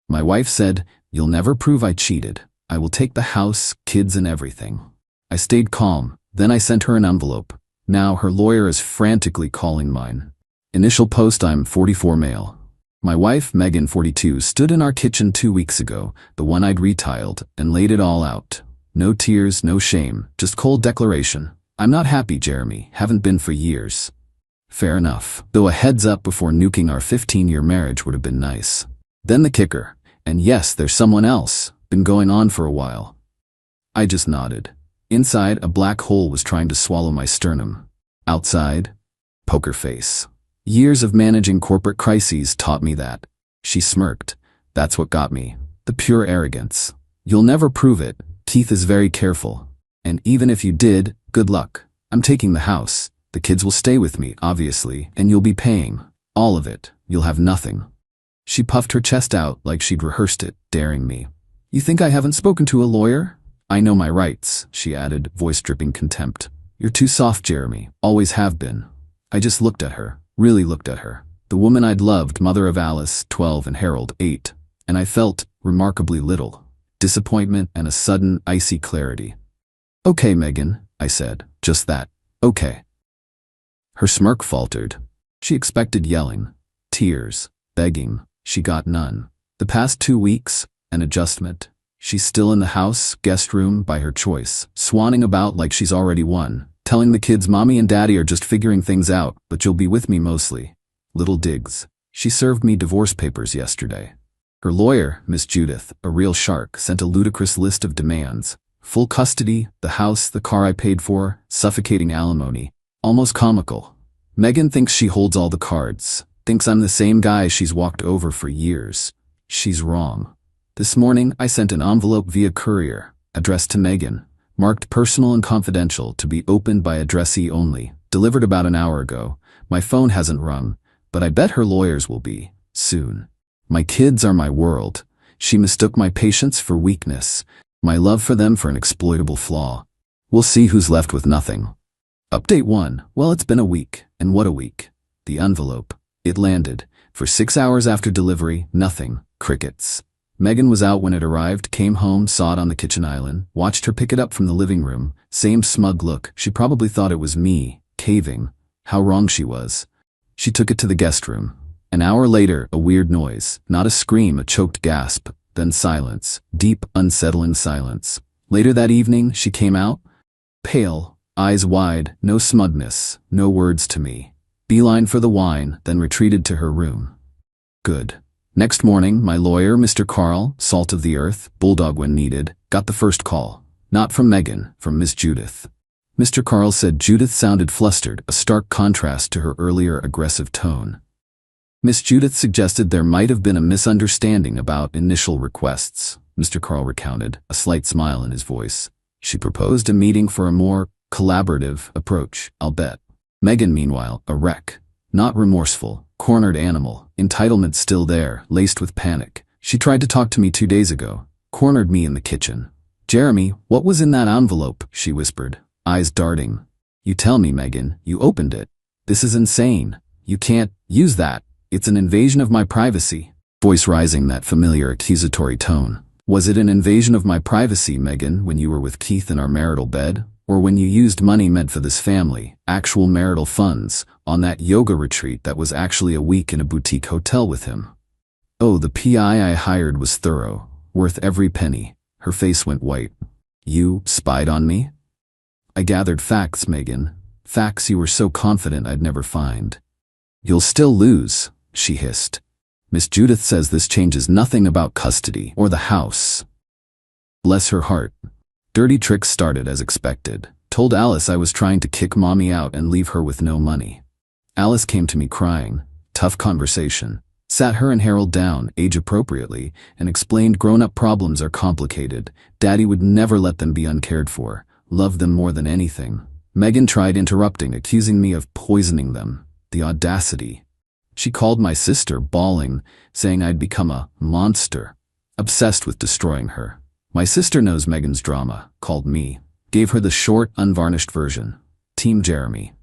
My wife said, "You'll never prove I cheated. I will take the house, kids and everything." I stayed calm. Then I sent her an envelope. Now her lawyer is frantically calling mine. Initial post: I'm 44 male. My wife, Megan, 42, stood in our kitchen 2 weeks ago, the one I'd retiled, and laid it all out. No tears, no shame, just cold declaration. "I'm not happy, Jeremy. Haven't been for years." Fair enough, though a heads up before nuking our 15-year marriage would have been nice. Then the kicker. And yes, there's someone else. Been going on for a while. I just nodded. Inside, a black hole was trying to swallow my sternum. Outside, poker face. Years of managing corporate crises taught me that. She smirked. That's what got me. The pure arrogance. "You'll never prove it. Keith is very careful. And even if you did, good luck. I'm taking the house. The kids will stay with me, obviously, and you'll be paying. All of it. You'll have nothing." She puffed her chest out like she'd rehearsed it, daring me. "You think I haven't spoken to a lawyer? I know my rights," she added, voice dripping contempt. "You're too soft, Jeremy. Always have been." I just looked at her, really looked at her. The woman I'd loved, mother of Alice, 12, and Harold, 8. And I felt remarkably little. Disappointment and a sudden, icy clarity. "Okay, Megan," I said. Just that. "Okay." Her smirk faltered. She expected yelling, tears, begging. She got none. The past 2 weeks, an adjustment. She's still in the house, guest room, by her choice, swanning about like she's already won, telling the kids mommy and daddy are just figuring things out, but you'll be with me mostly. Little digs. She served me divorce papers yesterday. Her lawyer, Miss Judith, a real shark, sent a ludicrous list of demands. Full custody, the house, the car I paid for, suffocating alimony. Almost comical. Megan thinks she holds all the cards, thinks I'm the same guy she's walked over for years. She's wrong. This morning, I sent an envelope via courier, addressed to Megan, marked personal and confidential to be opened by addressee only, delivered about an hour ago. My phone hasn't rung, but I bet her lawyers will be, soon. My kids are my world. She mistook my patience for weakness, my love for them for an exploitable flaw. We'll see who's left with nothing. Update 1. Well, it's been a week, and what a week. The envelope. It landed. For 6 hours after delivery, nothing. Crickets. Megan was out when it arrived, came home, saw it on the kitchen island, watched her pick it up from the living room. Same smug look. She probably thought it was me, caving. How wrong she was. She took it to the guest room. An hour later, a weird noise. Not a scream, a choked gasp. Then silence. Deep, unsettling silence. Later that evening, she came out. Pale, eyes wide, no smugness, no words to me. Beeline for the wine, then retreated to her room. Good. Next morning, my lawyer, Mr. Carl, salt of the earth, bulldog when needed, got the first call. Not from Megan, from Miss Judith. Mr. Carl said Judith sounded flustered, a stark contrast to her earlier aggressive tone. Miss Judith suggested there might have been a misunderstanding about initial requests, Mr. Carl recounted, a slight smile in his voice. She proposed a meeting for a more collaborative approach, I'll bet. Megan, meanwhile, a wreck. Not remorseful, cornered animal, entitlement still there, laced with panic. She tried to talk to me 2 days ago, cornered me in the kitchen. "Jeremy, what was in that envelope?" she whispered, eyes darting. "You tell me, Megan, you opened it. This is insane. You can't use that. It's an invasion of my privacy." Voice rising, that familiar accusatory tone. "Was it an invasion of my privacy, Megan, when you were with Keith in our marital bed? Or when you used money meant for this family, actual marital funds, on that yoga retreat that was actually a week in a boutique hotel with him?" "Oh, the PI I hired was thorough, worth every penny." Her face went white. "You spied on me?" "I gathered facts, Megan. Facts you were so confident I'd never find." "You'll still lose," she hissed. "Miss Judith says this changes nothing about custody or the house." Bless her heart. Dirty tricks started as expected. Told Alice I was trying to kick mommy out and leave her with no money. Alice came to me crying. Tough conversation. Sat her and Harold down, age appropriately, and explained grown-up problems are complicated. Daddy would never let them be uncared for. Loved them more than anything. Megan tried interrupting, accusing me of poisoning them. The audacity. She called my sister, bawling, saying I'd become a monster. Obsessed with destroying her. My sister knows Megan's drama, called me. Gave her the short, unvarnished version. Team Jeremy.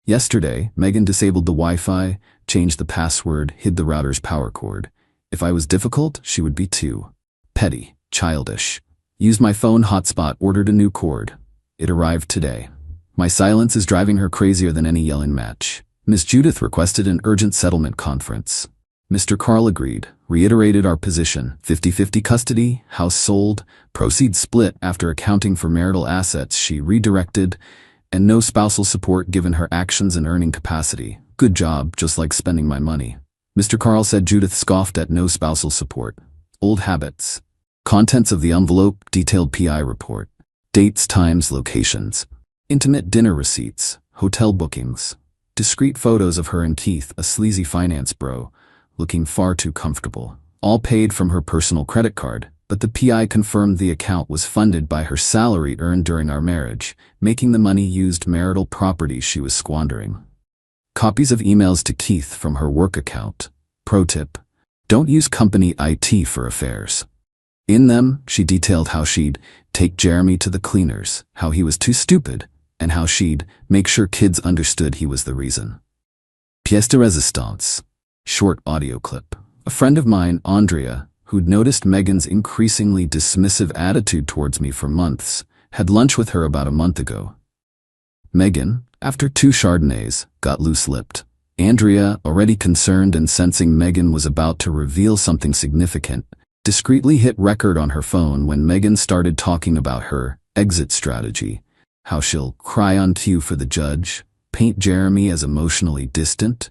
Yesterday, Megan disabled the Wi-Fi, changed the password, hid the router's power cord. If I was difficult, she would be too. Petty, childish. Used my phone hotspot, ordered a new cord. It arrived today. My silence is driving her crazier than any yelling match. Miss Judith requested an urgent settlement conference. Mr. Carl agreed, reiterated our position: 50-50 custody, house sold, proceeds split after accounting for marital assets she redirected, and no spousal support given her actions and earning capacity. Good job, just like spending my money. Mr. Carl said. Judith scoffed at no spousal support. Old habits. Contents of the envelope: detailed PI report. Dates, times, locations. Intimate dinner receipts, hotel bookings. Discreet photos of her and Keith, a sleazy finance bro, looking far too comfortable. All paid from her personal credit card, but the PI confirmed the account was funded by her salary earned during our marriage, making the money used marital property she was squandering. Copies of emails to Keith from her work account. Pro tip: don't use company IT for affairs. In them, she detailed how she'd take Jeremy to the cleaners, how he was too stupid, and how she'd make sure kids understood he was the reason. Pièce de résistance. Short audio clip. A friend of mine, Andrea, who'd noticed Megan's increasingly dismissive attitude towards me for months, had lunch with her about a month ago. Megan, after 2 Chardonnays, got loose-lipped. Andrea, already concerned and sensing Megan was about to reveal something significant, discreetly hit record on her phone when Megan started talking about her exit strategy, how she'll cry on cue for the judge, paint Jeremy as emotionally distant,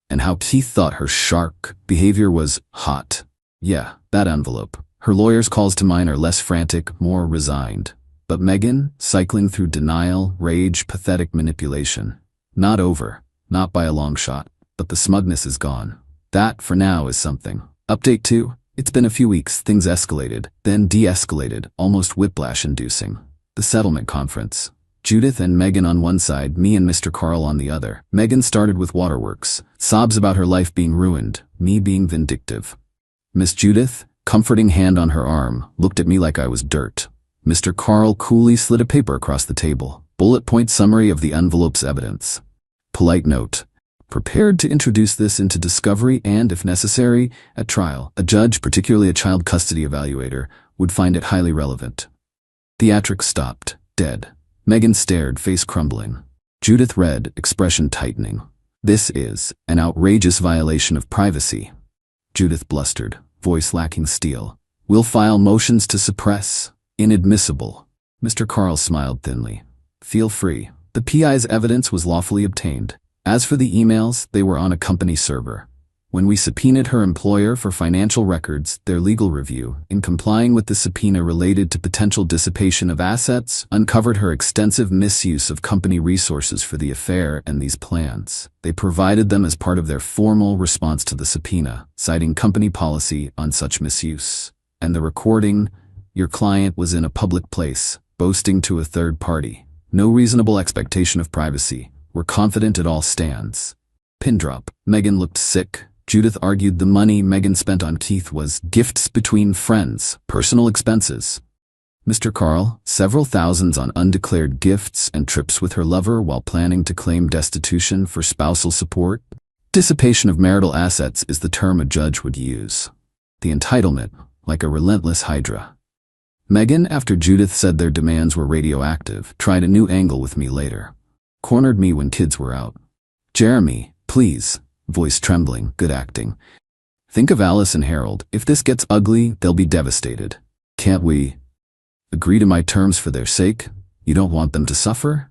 and how Keith thought her shark behavior was hot. Yeah, that envelope. Her lawyer's calls to mine are less frantic, more resigned. But Megan, cycling through denial, rage, pathetic manipulation. Not over, not by a long shot, but the smugness is gone. That, for now, is something. Update 2. It's been a few weeks. Things escalated, then de-escalated, almost whiplash-inducing. The settlement conference. Judith and Megan on one side, me and Mr. Carl on the other. Megan started with waterworks, sobs about her life being ruined, me being vindictive. Miss Judith, comforting hand on her arm, looked at me like I was dirt. Mr. Carl coolly slid a paper across the table. Bullet point summary of the envelope's evidence. Polite note: prepared to introduce this into discovery and, if necessary, at trial. A judge, particularly a child custody evaluator, would find it highly relevant. Theatrics stopped, dead. Megan stared, face crumbling. Judith read, expression tightening. This is an outrageous violation of privacy. Judith blustered, voice lacking steel. We'll file motions to suppress. Inadmissible. Mr. Carl smiled thinly. Feel free. The PI's evidence was lawfully obtained. As for the emails, they were on a company server. When we subpoenaed her employer for financial records, their legal review, in complying with the subpoena related to potential dissipation of assets, uncovered her extensive misuse of company resources for the affair and these plans. They provided them as part of their formal response to the subpoena, citing company policy on such misuse. And the recording: your client was in a public place, boasting to a third party. No reasonable expectation of privacy. We're confident it all stands. Pin drop. Megan looked sick. Judith argued the money Megan spent on Keith was gifts between friends, personal expenses. Mr. Carl, several thousands on undeclared gifts and trips with her lover while planning to claim destitution for spousal support. Dissipation of marital assets is the term a judge would use. The entitlement, like a relentless hydra. Megan, after Judith said their demands were radioactive, tried a new angle with me later. Cornered me when kids were out. Jeremy, please. Voice trembling, good acting. Think of Alice and Harold. If this gets ugly, they'll be devastated. Can't we agree to my terms for their sake? You don't want them to suffer?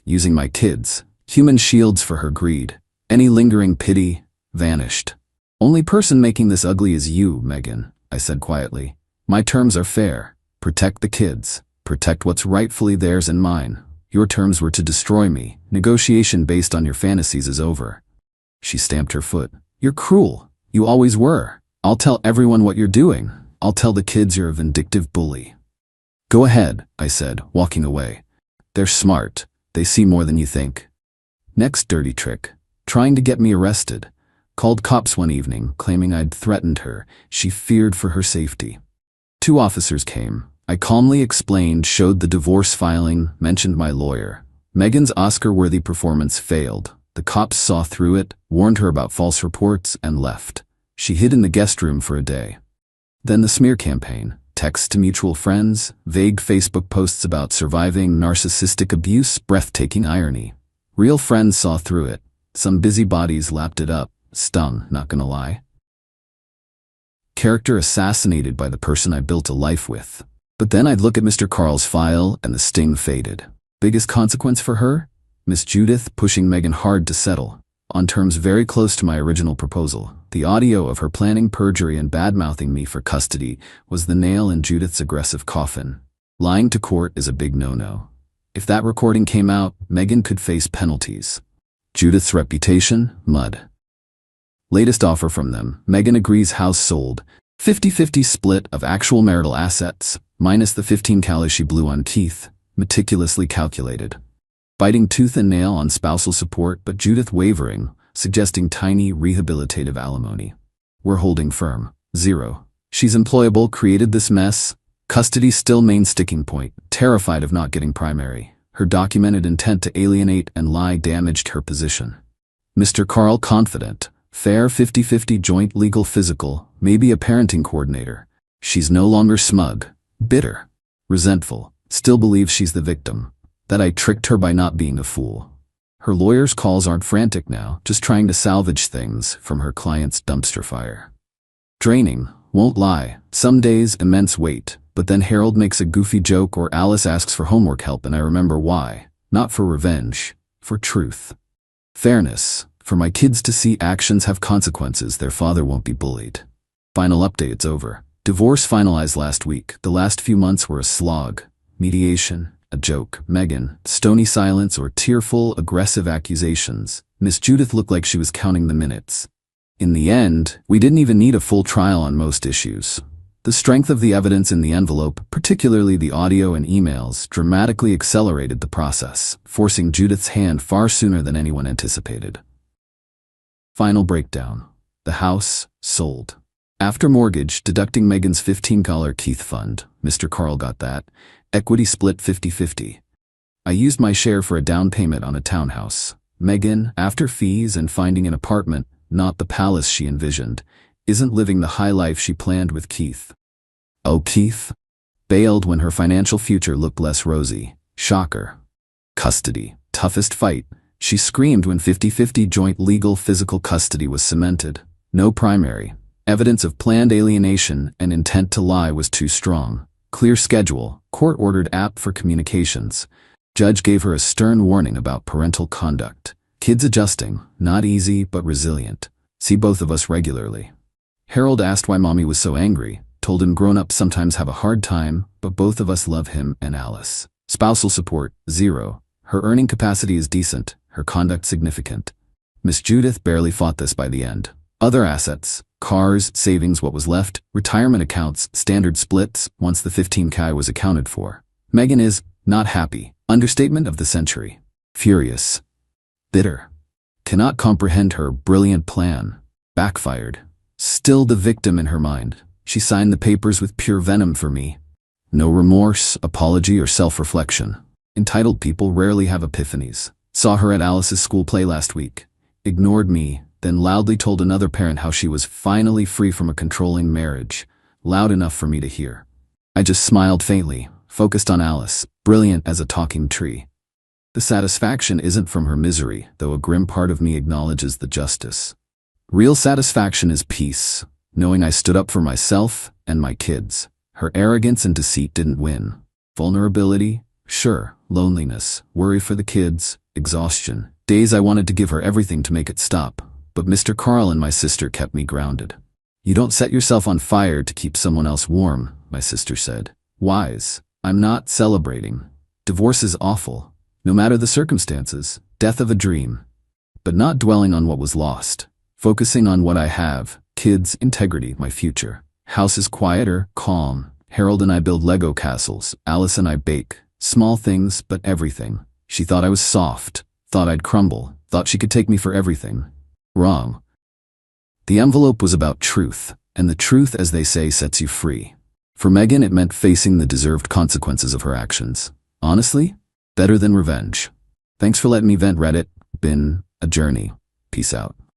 Using my kids, human shields for her greed. Any lingering pity vanished. Only person making this ugly is you, Megan, I said quietly. My terms are fair. Protect the kids. Protect what's rightfully theirs and mine. Your terms were to destroy me. Negotiation based on your fantasies is over. She stamped her foot. You're cruel. You always were. I'll tell everyone what you're doing. I'll tell the kids you're a vindictive bully. Go ahead, I said, walking away. They're smart. They see more than you think. Next dirty trick. Trying to get me arrested. Called cops one evening, claiming I'd threatened her. She feared for her safety. 2 officers came. I calmly explained, showed the divorce filing, mentioned my lawyer. Megan's Oscar-worthy performance failed. The cops saw through it, warned her about false reports, and left. She hid in the guest room for a day. Then the smear campaign, texts to mutual friends, vague Facebook posts about surviving narcissistic abuse, breathtaking irony. Real friends saw through it. Some busybodies lapped it up. Stung, not gonna lie. Character assassinated by the person I built a life with. But then I'd look at Mr. Carl's file and the sting faded. Biggest consequence for her? Miss Judith pushing Megan hard to settle, on terms very close to my original proposal. The audio of her planning perjury and bad-mouthing me for custody was the nail in Judith's aggressive coffin. Lying to court is a big no-no. If that recording came out, Megan could face penalties. Judith's reputation? Mud. Latest offer from them. Megan agrees, house sold. 50-50 split of actual marital assets, minus the 15 calories she blew on Keith. Meticulously calculated. Biting tooth and nail on spousal support, but Judith wavering, suggesting tiny rehabilitative alimony. We're holding firm. 0. She's employable, created this mess. Custody still main sticking point, terrified of not getting primary. Her documented intent to alienate and lie damaged her position. Mr. Carl confident. Fair 50-50 joint legal physical, maybe a parenting coordinator. She's no longer smug, bitter, resentful, still believes she's the victim. That I tricked her by not being a fool. Her lawyer's calls aren't frantic now, just trying to salvage things from her client's dumpster fire. Draining, won't lie, some days immense weight, but then Harold makes a goofy joke or Alice asks for homework help and I remember why. Not for revenge, for truth. Fairness, for my kids to see actions have consequences, their father won't be bullied. Final update, it's over. Divorce finalized last week, the last few months were a slog. Mediation, a joke. Megan, stony silence or tearful, aggressive accusations. Miss Judith looked like she was counting the minutes. In the end, we didn't even need a full trial on most issues. The strength of the evidence in the envelope, particularly the audio and emails, dramatically accelerated the process, forcing Judith's hand far sooner than anyone anticipated. Final breakdown. The house sold. After mortgage, deducting Megan's $15 Keith fund, Mr. Carl got that. Equity split 50-50. I used my share for a down payment on a townhouse. Megan, after fees and finding an apartment, not the palace she envisioned, isn't living the high life she planned with Keith. Oh, Keith? Bailed when her financial future looked less rosy. Shocker. Custody. Toughest fight. She screamed when 50-50 joint legal physical custody was cemented. No primary. Evidence of planned alienation and intent to lie was too strong. Clear schedule, court-ordered app for communications. Judge gave her a stern warning about parental conduct. Kids adjusting, not easy but resilient. See both of us regularly. Harold asked why mommy was so angry, told him grown-ups sometimes have a hard time, but both of us love him and Alice. Spousal support, 0. Her earning capacity is decent, her conduct significant. Miss Judith barely fought this by the end. Other assets, cars, savings, what was left, retirement accounts, standard splits, once the 15K was accounted for. Megan is not happy. Understatement of the century. Furious. Bitter. Cannot comprehend her brilliant plan. Backfired. Still the victim in her mind. She signed the papers with pure venom for me. No remorse, apology, or self-reflection. Entitled people rarely have epiphanies. Saw her at Alice's school play last week. Ignored me. Then loudly told another parent how she was finally free from a controlling marriage, loud enough for me to hear. I just smiled faintly, focused on Alice, brilliant as a talking tree. The satisfaction isn't from her misery, though a grim part of me acknowledges the justice. Real satisfaction is peace, knowing I stood up for myself and my kids. Her arrogance and deceit didn't win. Vulnerability? Sure. Loneliness, worry for the kids, exhaustion. Days I wanted to give her everything to make it stop. But Mr. Carl and my sister kept me grounded. You don't set yourself on fire to keep someone else warm, my sister said. Wise. I'm not celebrating. Divorce is awful. No matter the circumstances. Death of a dream. But not dwelling on what was lost. Focusing on what I have. Kids, integrity, my future. House is quieter, calm. Harold and I build Lego castles. Alice and I bake. Small things, but everything. She thought I was soft. Thought I'd crumble. Thought she could take me for everything. Wrong. The envelope was about truth, and the truth, as they say, sets you free. For Megan, it meant facing the deserved consequences of her actions. Honestly, better than revenge. Thanks for letting me vent, Reddit. Been a journey. Peace out.